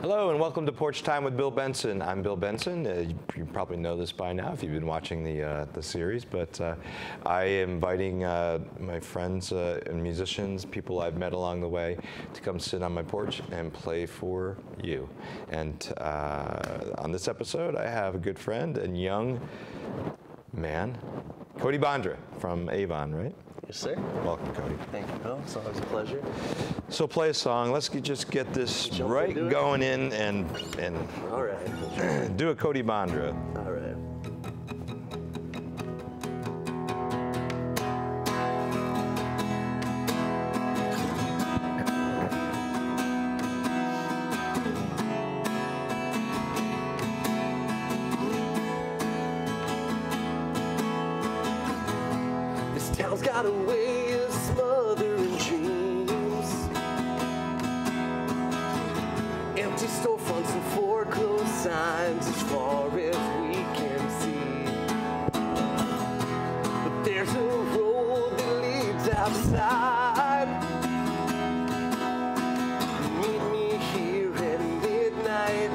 Hello and welcome to Porch Time with Bill Benson. I'm Bill Benson. You probably know this by now if you've been watching the series, but I am inviting my friends and musicians, people I've met along the way, to come sit on my porch and play for you. And on this episode, I have a good friend and young man, Cody Bondra from Avon, right? Yes, sir. Welcome, Cody. Thank you, Bill. It's always a pleasure. So play a song. Let's just get this going in and all right. Do a Cody Bondra. All right. This town's got a way of smothering dreams. Empty storefronts and foreclosed signs as far as we can see. But there's a road that leads outside. Meet me here at midnight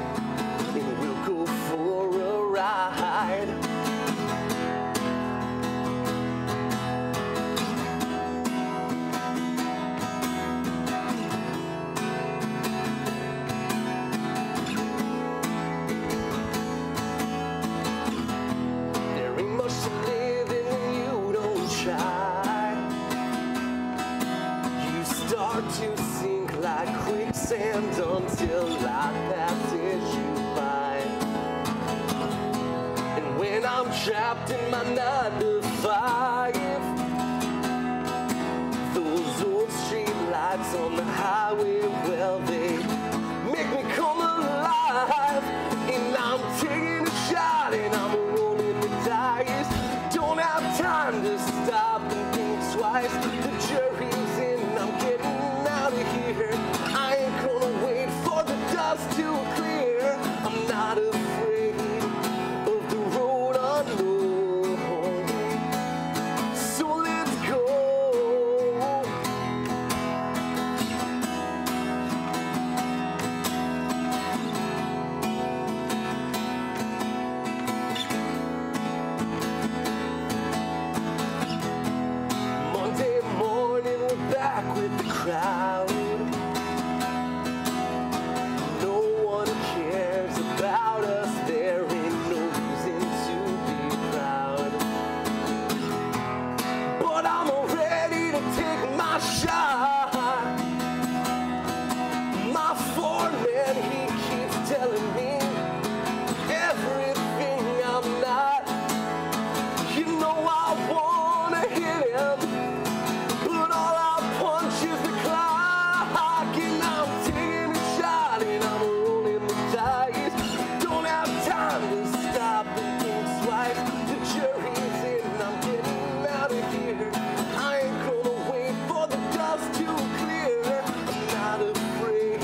and we'll go for a ride. To sink like quicksand until life passes you by. And when I'm trapped in my 9 to 5, those old street lights on the highway, well, they make me come alive. And I'm taking a shot and I'm rolling the dice. Don't have time to stop and think twice. The jury's in, I'm getting out of here. I ain't gonna wait for the dust to clear. I'm not afraid of the road unknown. So let's go. Monday morning, we're back with the crowd. No one cares about us. There ain't no reason to be proud. But I'm ready to take my shot. My foreman, he keeps telling me everything I'm not. You know I wanna hit him, but all I punch is the clock. And I'm taking a shot and I'm rolling the dice. Don't have time to stop and think twice. The jury's in, I'm getting out of here. I ain't gonna wait for the dust to clear. I'm not afraid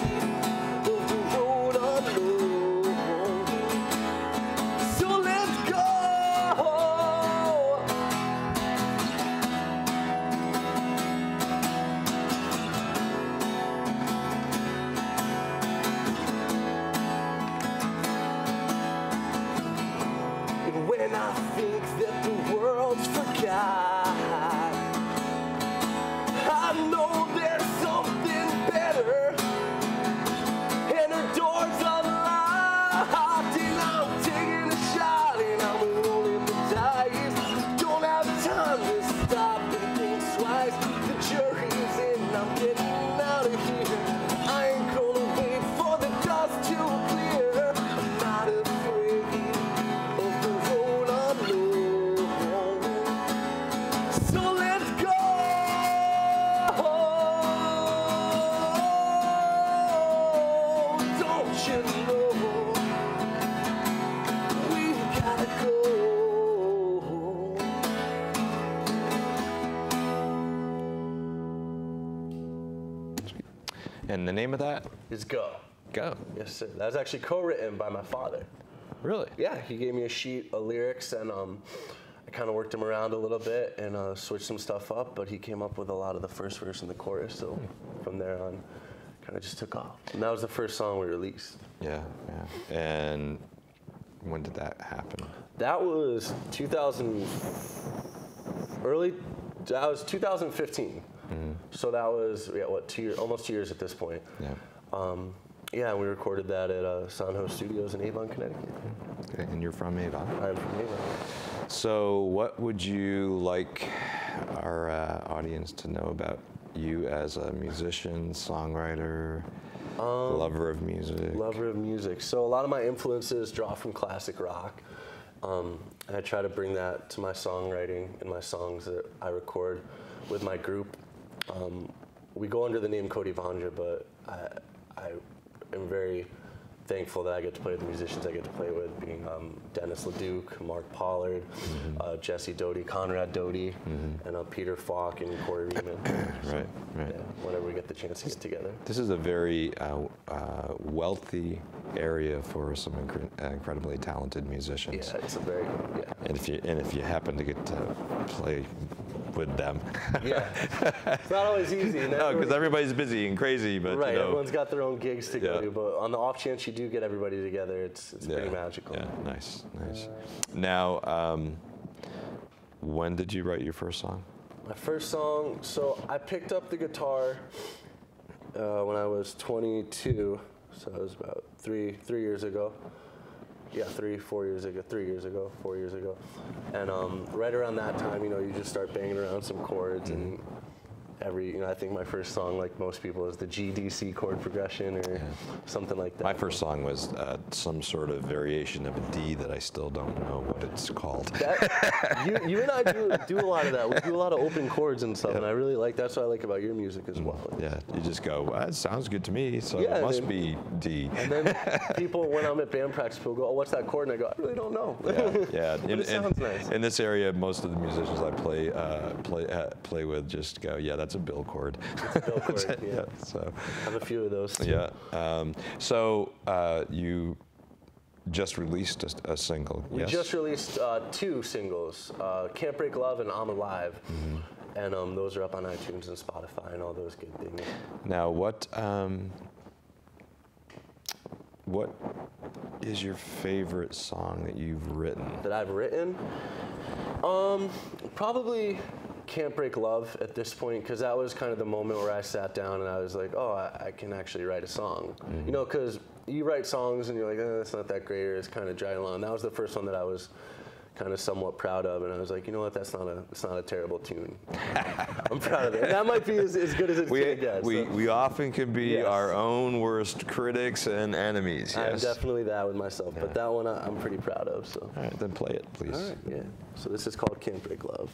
of the road unknown. So let's go. And when I think that the world's forgot, I know there's something better, and the door's unlocked. And I'm taking a shot and I'm rolling the dice. Don't have time to stop and think twice. The jury's in, I'm getting out of here. I ain't gonna wait for the dust to clear. I'm not afraid of the road unknown. So let's go. Don't you know we gotta go. And the name of that? Is Go. Go. Yes, sir. That was actually co-written by my father. Really? Yeah, he gave me a sheet of lyrics, and I kind of worked him around a little bit and switched some stuff up, but he came up with a lot of the first verse and the chorus, so from there on, kind of just took off. And that was the first song we released. Yeah, yeah. And when did that happen? That was 2015. So that was, what, 2 years, almost 2 years at this point. Yeah. Yeah, and we recorded that at Soundhouse Studios in Avon, Connecticut. Okay, and you're from Avon? I'm from Avon. So what would you like our audience to know about you as a musician, songwriter, lover of music? Lover of music. So a lot of my influences draw from classic rock. And I try to bring that to my songwriting and my songs that I record with my group. We go under the name Cody Bondra, but I am very thankful that I get to play with the musicians I get to play with, being Dennis LeDuc, Mark Pollard, Jesse Doty, Conrad Doty, and Peter Falk and Corey Riemann. Right, right. Yeah, whenever we get the chance to get together. This is a very wealthy area for some incredibly talented musicians. Yeah, it's a very, And if you happen to get to play with them. Yeah, it's not always easy. No, because everybody's busy and crazy, but right, you know, everyone's got their own gigs to go to, but on the off chance you do get everybody together, it's pretty magical. Yeah, nice, nice. Now, when did you write your first song? My first song, so I picked up the guitar when I was 22, so it was about 3 years ago. Yeah, 4 years ago, 4 years ago. And right around that time, you just start banging around some chords, and I think my first song, like most people, is the G-D-C chord progression or something like that. My first song was some sort of variation of a D that I still don't know what it's called. You and I do a lot of that. We do a lot of open chords and stuff, and I really like that's what I like about your music as well. Yeah, you just go, well, it sounds good to me, so it must be D. And then people, when I'm at band practice, people go, oh, what's that chord? And I go, I really don't know. Yeah. But it sounds nice. In this area, most of the musicians I play with just go, yeah, that's a Bill chord. It's a Bill chord, yeah. So I have a few of those too. Yeah. So you just released a single. We just released 2 singles, Can't Break Love and I'm Alive. And those are up on iTunes and Spotify and all those good things. Now, what is your favorite song that you've written? That I've written? Probably Can't Break Love at this point, because that was kind of the moment where I sat down and I was like, oh, I can actually write a song. Because you write songs and you're like, it's not that great, or it's kind of dry along. That was the first one that I was kind of somewhat proud of, and I was like, you know what, it's not a terrible tune. I'm proud of it. And that might be as good as it can get. We often can be our own worst critics and enemies. I'm definitely that with myself, but that one I'm pretty proud of. So. All right, then play it, please. All right, yeah. So this is called Can't Break Love.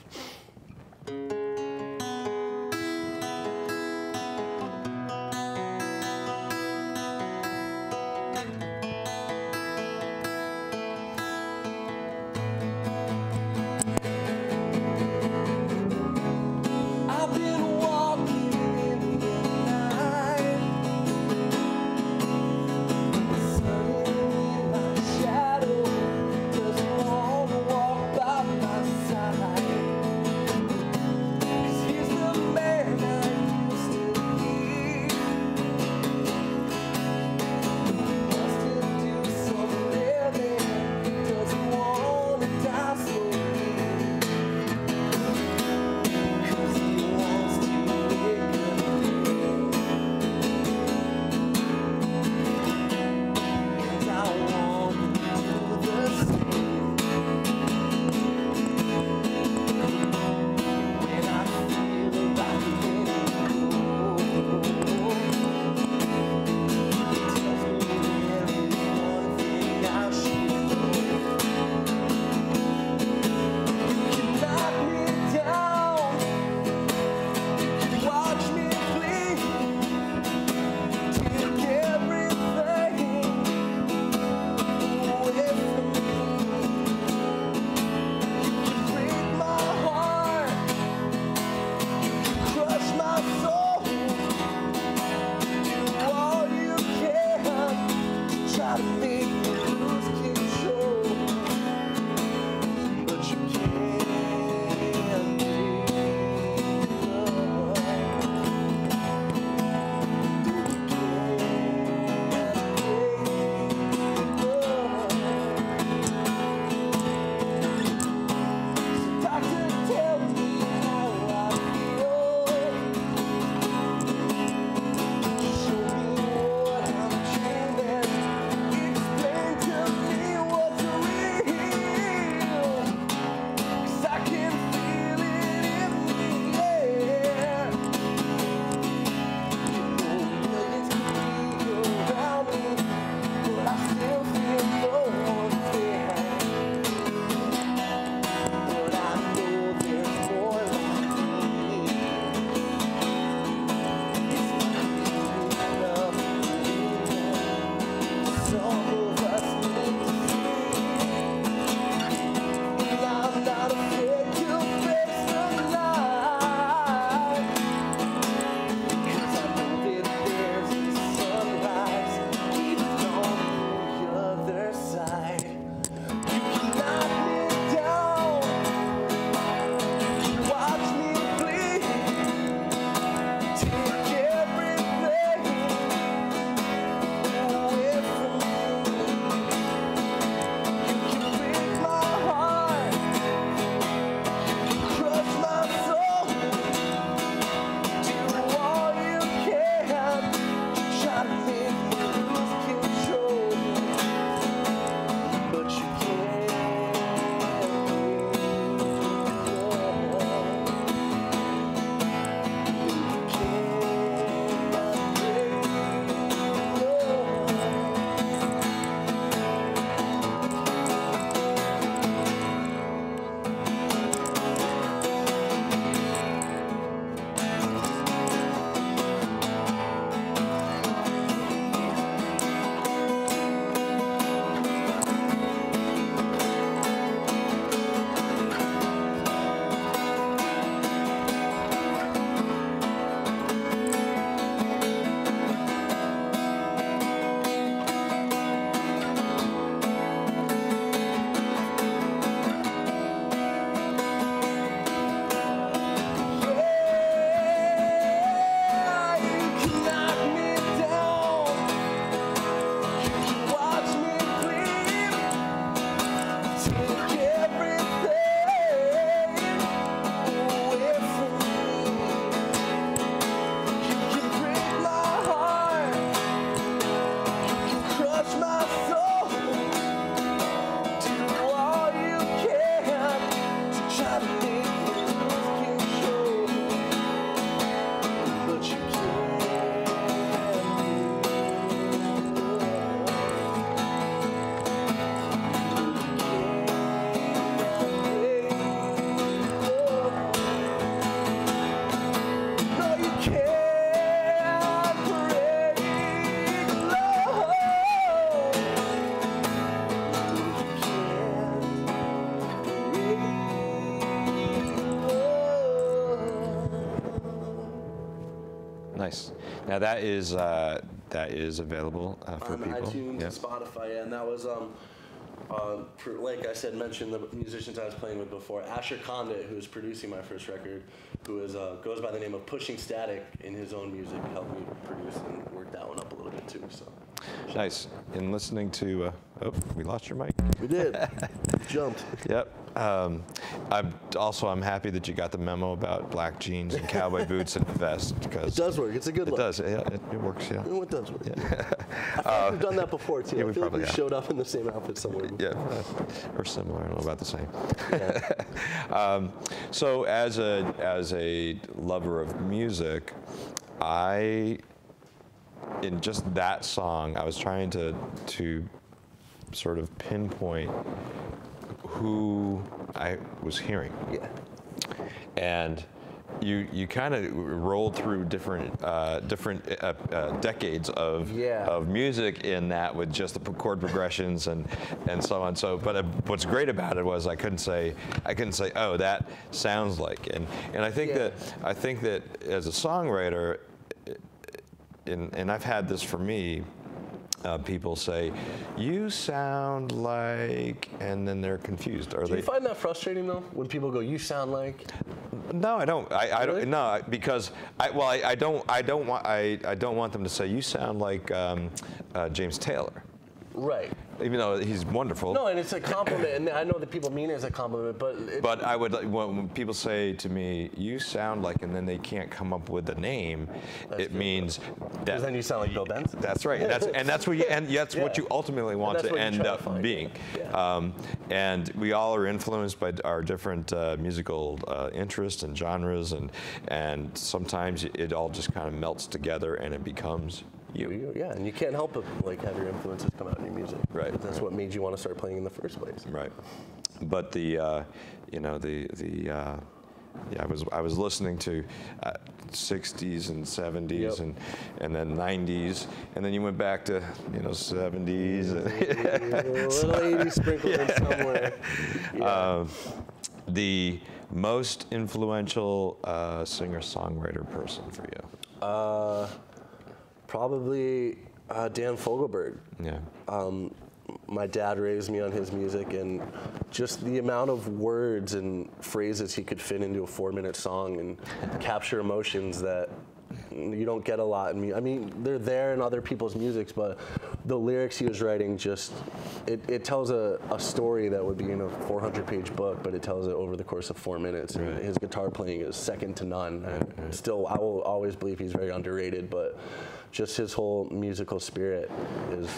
Nice. Now that is available for on people. iTunes and Spotify, and that was like I said, mentioned the musicians I was playing with before. Asher Condit, who is producing my first record, who is goes by the name of Pushing Static in his own music, helped me produce and work that one up a little bit too. So nice. In listening to, oh, we lost your mic. we did. Jumped. Yep. I'm happy that you got the memo about black jeans and cowboy boots and a vest, because It does work. It's a good look. It does. Yeah, it works. Yeah. It does work. Yeah. I feel like we've done that before too. Yeah, I we feel like probably we have. showed up in the same outfit somewhere before. Yeah, or similar. I don't know about the same. Yeah. So as a lover of music, in just that song, I was trying to sort of pinpoint who I was hearing. Yeah. And you kind of rolled through different decades of music in that, with just the chord progressions and so on. So, but what's great about it was I couldn't say, oh, that sounds like. And I think that as a songwriter, and I've had this for me. People say, "You sound like," and then they're confused. Do you find that frustrating though, when people go, "You sound like"? No, I don't. I Really? don't. No, because I don't want them to say, "You sound like James Taylor." Right. Even though he's wonderful. No, and it's a compliment, and I know that people mean it as a compliment, but But I would, when people say to me, "You sound like," and then they can't come up with a name, it means that. because then you sound like Bill Benson. That's right, and that's what you ultimately want that's to what you end try to up find. being. Yeah. And we all are influenced by our different musical interests and genres, and sometimes it all just kind of melts together and it becomes you. Yeah, and you can't help but like have your influences come out in your music. Right. That's what made you want to start playing in the first place. Right. But I was listening to 60s and 70s Yep. and then 90s, and then you went back to 70s. A little 80s sprinkled in somewhere. Yeah. The most influential singer-songwriter person for you? Probably Dan Fogelberg. Yeah. My dad raised me on his music, and just the amount of words and phrases he could fit into a 4-minute song and capture emotions that you don't get a lot in music. I mean, they're there in other people's musics, but the lyrics he was writing just, it tells a story that would be in a 400-page book, but it tells it over the course of 4 minutes. Right. And his guitar playing is second to none. And still, I will always believe he's very underrated, but just his whole musical spirit is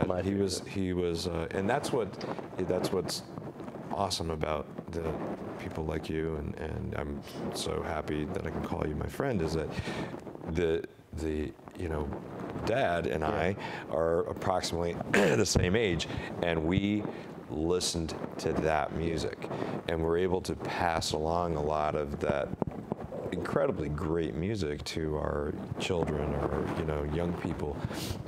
my favorite. he was, and that's what's awesome about the people like you, and I'm so happy that I can call you my friend, is that the Dad and I are approximately the same age, and we listened to that music, and we're able to pass along a lot of that incredibly great music to our children or young people,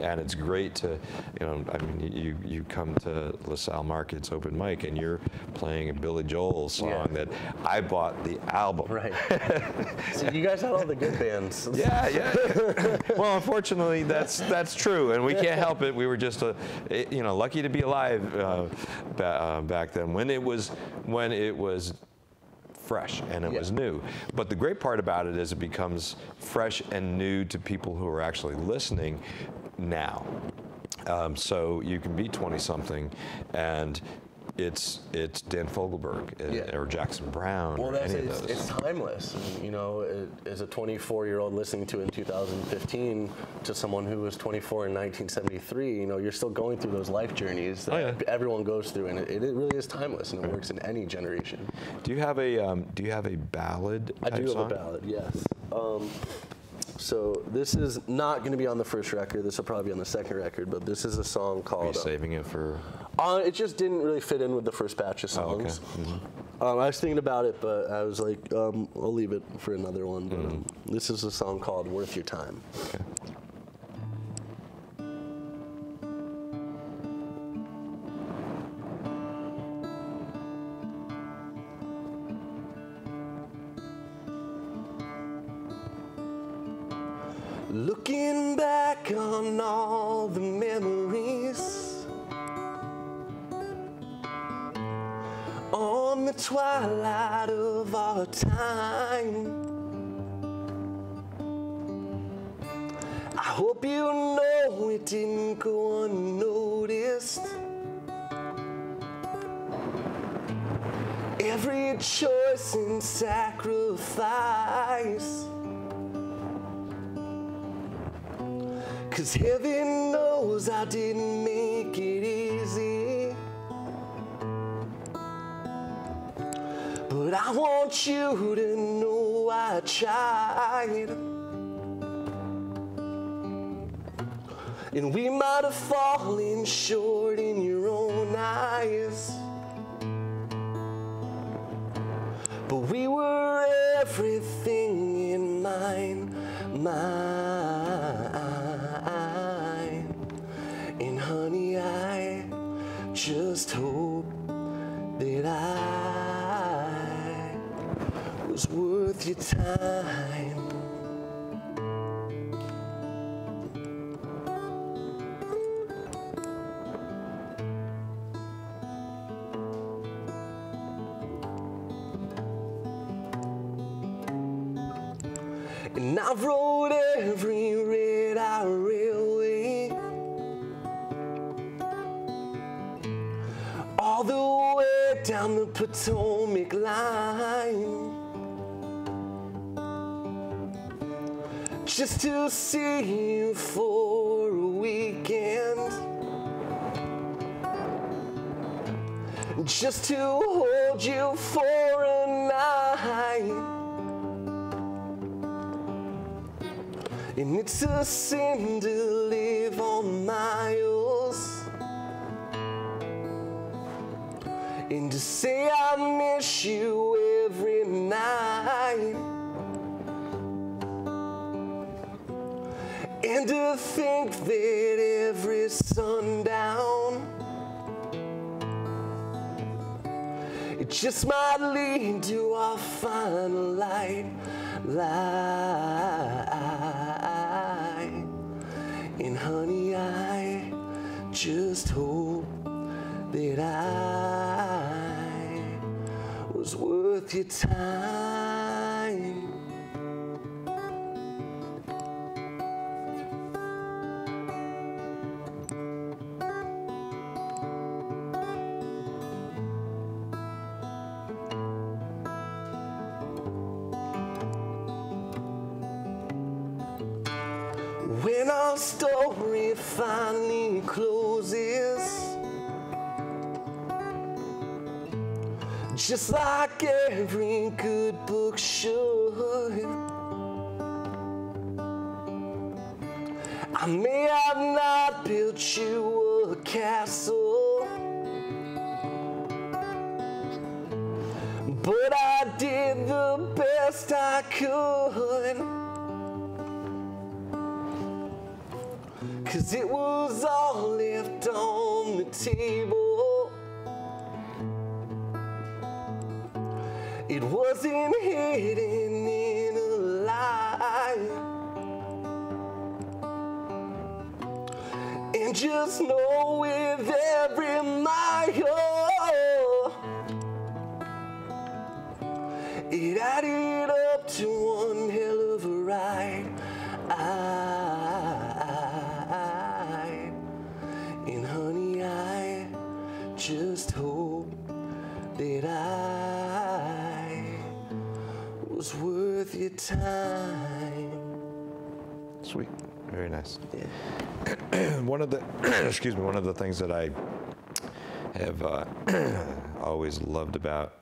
and it's great to I mean you come to LaSalle Market's open mic and you're playing a Billy Joel song that I bought the album. Right. So you guys had all the good bands. Yeah. Well, unfortunately, that's true, and we can't help it. We were just lucky to be alive back then when it was fresh and it was new. But the great part about it is it becomes fresh and new to people who are actually listening now. So you can be 20-something and it's Dan Fogelberg or Jackson Brown or any of those. It's timeless. And, as a 24-year-old listening to it in 2015 to someone who was 24 in 1973, you're still going through those life journeys that everyone goes through, and it really is timeless, and it works in any generation. Do you have a ballad type I do have song? a ballad, yes. So this is not going to be on the first record. This will probably be on the second record, but this is a song called... Are you saving it for... it just didn't really fit in with the first batch of songs. Oh, okay. I was thinking about it, but I was like, I'll leave it for another one. But, this is a song called Worth Your Time. Okay. Looking back on all the memories, on the twilight of our time, I hope you know it didn't go unnoticed. Every choice and sacrifice, 'cause heaven knows I didn't make it easy. But I want you to know I tried. And we might have fallen short in your own eyes, but we were everything in mine. And honey, I just hope that I was worth your time. And I rode every red-eye railway, all the way down the Potomac line, just to see you for a weekend, just to hold you for a night. And it's a sin to live on miles, and to say I miss you every night, and to think that every sundown it just might lead to our final light. And honey, I just hope that I was worth your time. When our story finally closes, just like every good book should, I may have not built you a castle, but I did the best I could. 'Cause it was all left on the table. It wasn't hidden in a lie. And just know with every mile, it added up to one hell of a ride. And honey, I just hope that I was worth your time. Sweet, very nice. Yeah. One of the excuse me, one of the things that I have always loved about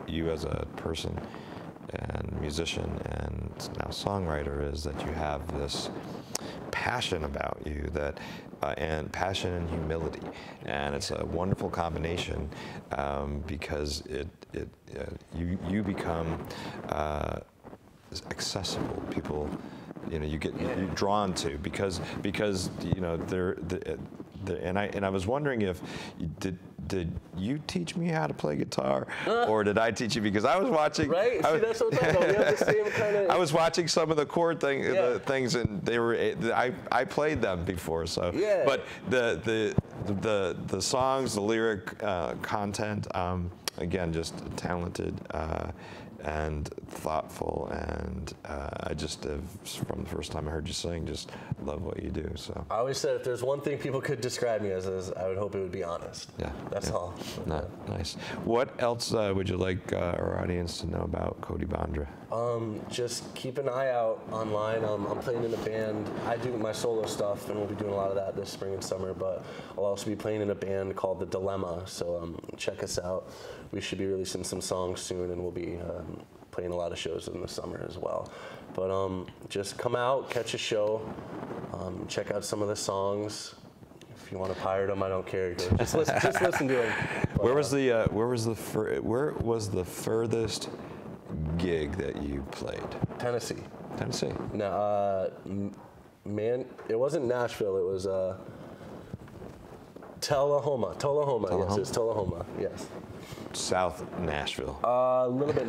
you as a person and musician and now songwriter is that you have this passion about you that and passion and humility, and it's a wonderful combination because you become accessible. People, you get you're drawn to because and I was wondering if did you teach me how to play guitar, or did I teach you? Because I was watching. Right. See, that's what I'm talking about. We have the same kind of. I was watching some of the chord things, and they were. I played them before, so. Yeah. But the songs, the lyric content, again, just talented. And thoughtful, and I just have, from the first time I heard you sing, just love what you do. So I always said if there's one thing people could describe me as I would hope it would be honest. Yeah, that's all. Nice. What else would you like our audience to know about Cody Bondra? Just keep an eye out online. I'm playing in a band. I do my solo stuff, and we'll be doing a lot of that this spring and summer. But I'll also be playing in a band called The Dilemma. So check us out. We should be releasing some songs soon, and we'll be playing a lot of shows in the summer as well. But just come out, catch a show, check out some of the songs. If you want to pirate them, I don't care. Just listen to them. But, where was the furthest gig that you played? Tennessee. Tennessee. No, man, it wasn't Nashville. It was Tullahoma. Yes, it's Tullahoma. Yes. South Nashville. A little bit.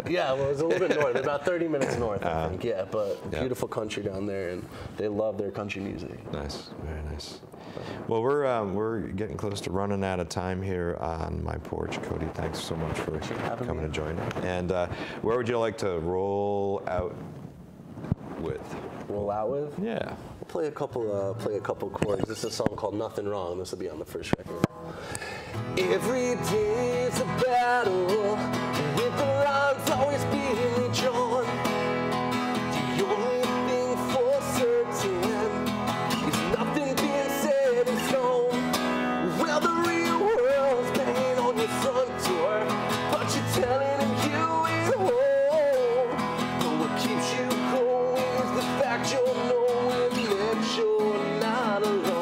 Yeah, well, it was a little bit north, about 30 minutes north, I think. Yeah, but beautiful country down there, and they love their country music. Nice, very nice. Well, we're getting close to running out of time here on my porch. Cody, thanks so much for coming to join us. And where would you like to roll out with? Roll out with? Yeah. We'll play a couple chords. This is a song called Nothing Wrong. This will be on the first record. Every day is a battle, with the lines always being redrawn. The only thing for certain is nothing being said in stone. Well, the real world's banging on your front door, but you're telling him you ain't home. But what keeps you going is the fact you're knowing that you're not alone.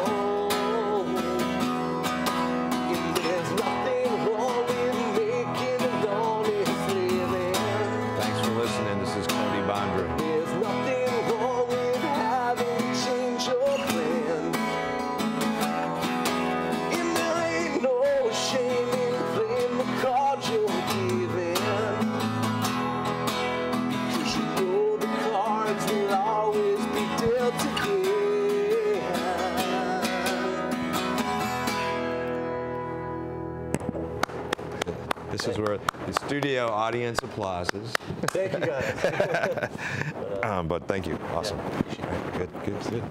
This is where the studio audience applauses. Thank you, guys. But thank you. Awesome. Yeah, Good.